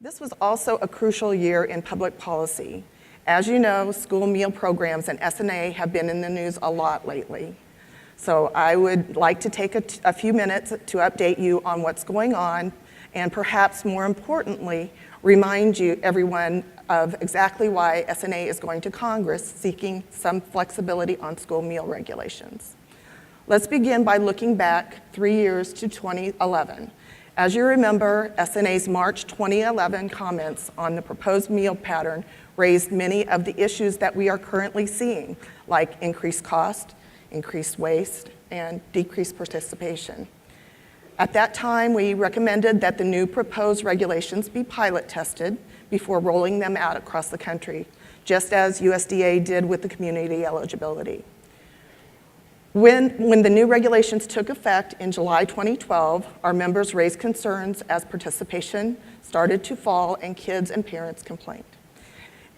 This was also a crucial year in public policy. As you know, school meal programs and SNA have been in the news a lot lately. So I would like to take a few minutes to update you on what's going on, and perhaps more importantly, remind you, everyone, of exactly why SNA is going to Congress seeking some flexibility on school meal regulations. Let's begin by looking back 3 years to 2011. As you remember, SNA's March 2011 comments on the proposed meal pattern raised many of the issues that we are currently seeing, like increased cost, increased waste, and decreased participation. At that time, we recommended that the new proposed regulations be pilot tested before rolling them out across the country, just as USDA did with the community eligibility. When the new regulations took effect in July 2012, our members raised concerns as participation started to fall and kids and parents complained.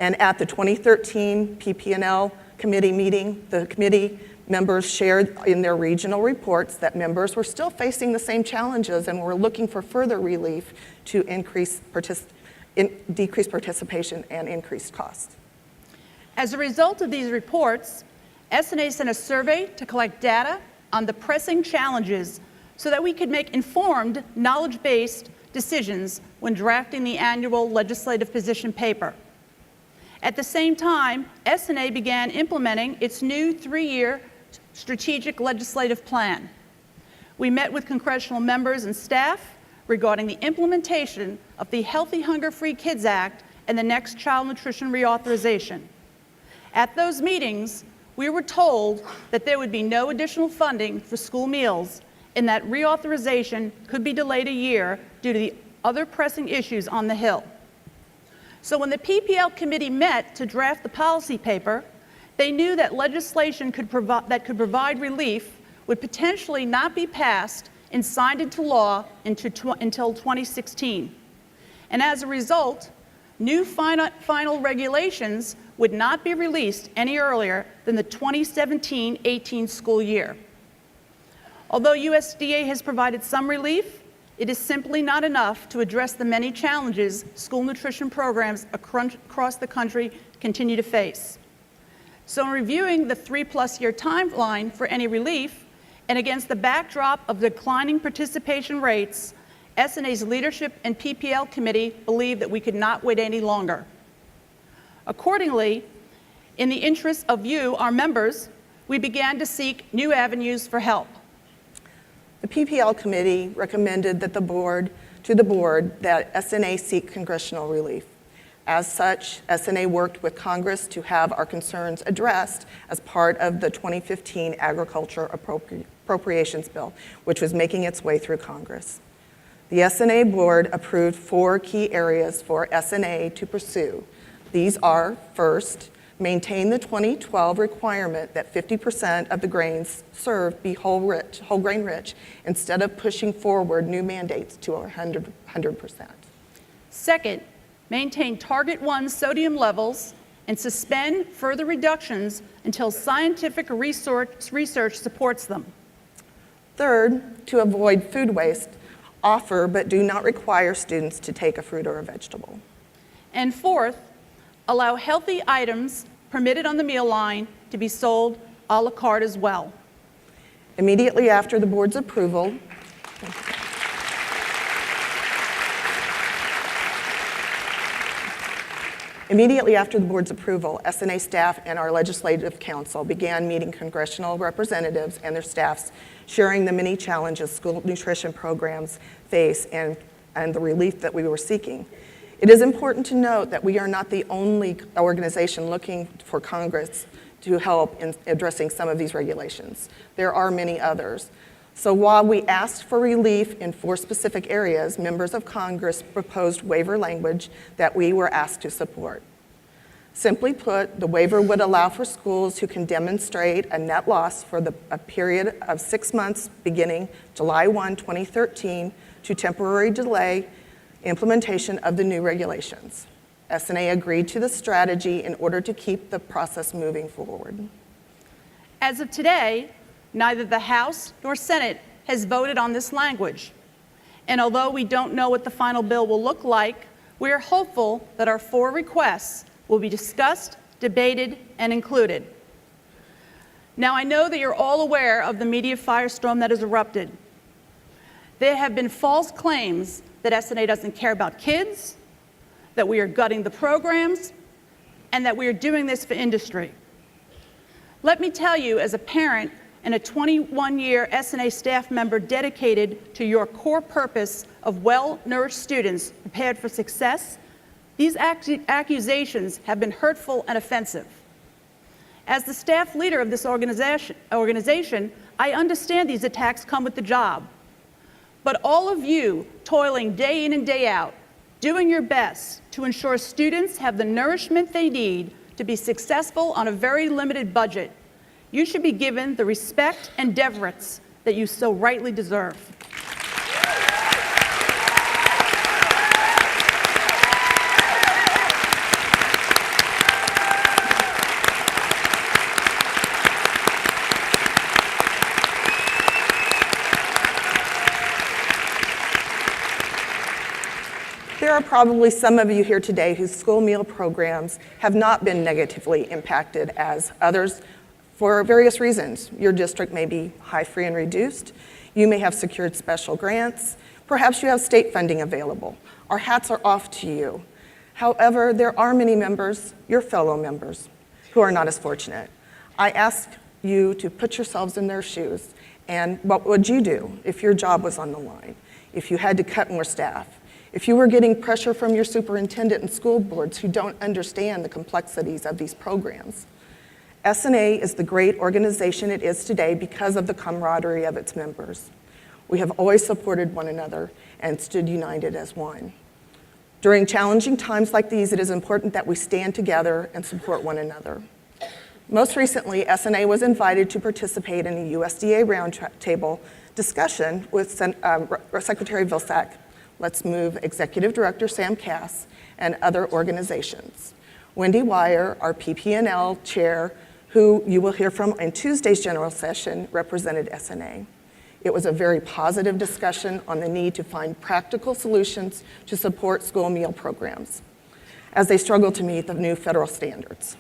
And at the 2013 PP&L committee meeting, the committee members shared in their regional reports that members were still facing the same challenges and were looking for further relief to decrease participation and increased costs. As a result of these reports, SNA sent a survey to collect data on the pressing challenges so that we could make informed, knowledge-based decisions when drafting the annual legislative position paper. At the same time, SNA began implementing its new 3-year strategic legislative plan. We met with congressional members and staff regarding the implementation of the Healthy Hunger-Free Kids Act and the next Child Nutrition Reauthorization. At those meetings, we were told that there would be no additional funding for school meals and that reauthorization could be delayed a year due to the other pressing issues on the Hill. So when the PPL committee met to draft the policy paper, they knew that legislation that could provide relief would potentially not be passed and signed into law until 2016. And as a result, new final regulations would not be released any earlier than the 2017-18 school year. Although USDA has provided some relief, it is simply not enough to address the many challenges school nutrition programs across the country continue to face. So in reviewing the 3+ year timeline for any relief, and against the backdrop of declining participation rates, SNA's leadership and PPL committee believed that we could not wait any longer. Accordingly, in the interest of you, our members, we began to seek new avenues for help. The PPL committee recommended that the board that SNA seek congressional relief. As such, SNA worked with Congress to have our concerns addressed as part of the 2015 Agriculture Appropriations Bill, which was making its way through Congress. The SNA board approved 4 key areas for SNA to pursue. These are, first, maintain the 2012 requirement that 50% of the grains served be whole grain rich, instead of pushing forward new mandates to 100%. Second, maintain Target 1 sodium levels and suspend further reductions until scientific research supports them. Third, to avoid food waste, offer but do not require students to take a fruit or a vegetable. And fourth, allow healthy items permitted on the meal line to be sold a la carte as well. Immediately after the board's approval, SNA staff and our legislative council began meeting congressional representatives and their staffs, sharing the many challenges school nutrition programs face and the relief that we were seeking. It is important to note that we are not the only organization looking for Congress to help in addressing some of these regulations. There are many others. So while we asked for relief in 4 specific areas, members of Congress proposed waiver language that we were asked to support. Simply put, the waiver would allow for schools who can demonstrate a net loss for a period of 6 months beginning July 1, 2013 to temporarily delay implementation of the new regulations. SNA agreed to the strategy in order to keep the process moving forward. As of today, neither the House nor Senate has voted on this language. And although we don't know what the final bill will look like, We are hopeful that our 4 requests will be discussed, debated, and included. Now, I know that you're all aware of the media firestorm that has erupted. There have been false claims that SNA doesn't care about kids, that we are gutting the programs, and that we are doing this for industry. Let me tell you, as a parent and a 21-year SNA staff member dedicated to your core purpose of well-nourished students prepared for success, these accusations have been hurtful and offensive. As the staff leader of this organization, I understand these attacks come with the job. But all of you toiling day in and day out, doing your best to ensure students have the nourishment they need to be successful on a very limited budget, you should be given the respect and deference that you so rightly deserve. There are probably some of you here today whose school meal programs have not been negatively impacted as others for various reasons. Your district may be high free and reduced. You may have secured special grants. Perhaps you have state funding available. Our hats are off to you. However, there are many members, your fellow members, who are not as fortunate. I ask you to put yourselves in their shoes, and what would you do if your job was on the line, if you had to cut more staff, if you were getting pressure from your superintendent and school boards who don't understand the complexities of these programs? SNA is the great organization it is today because of the camaraderie of its members. We have always supported one another and stood united as one. During challenging times like these, it is important that we stand together and support one another. Most recently, SNA was invited to participate in a USDA roundtable discussion with Secretary Vilsack, Let's Move Executive Director Sam Cass, and other organizations. Wendy Wire, our PP&L chair, who you will hear from in Tuesday's general session, represented SNA. It was a very positive discussion on the need to find practical solutions to support school meal programs as they struggle to meet the new federal standards.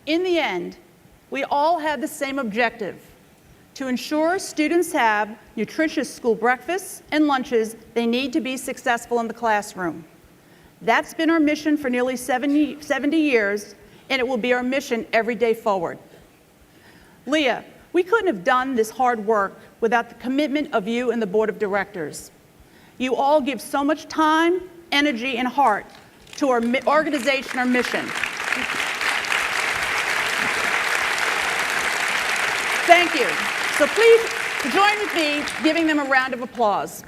In the end, we all had the same objective: to ensure students have nutritious school breakfasts and lunches they need to be successful in the classroom. That's been our mission for nearly 70 years, and it will be our mission every day forward. Leah, we couldn't have done this hard work without the commitment of you and the board of directors. You all give so much time, energy, and heart to our organization, our mission. Thank you. So please join with me giving them a round of applause.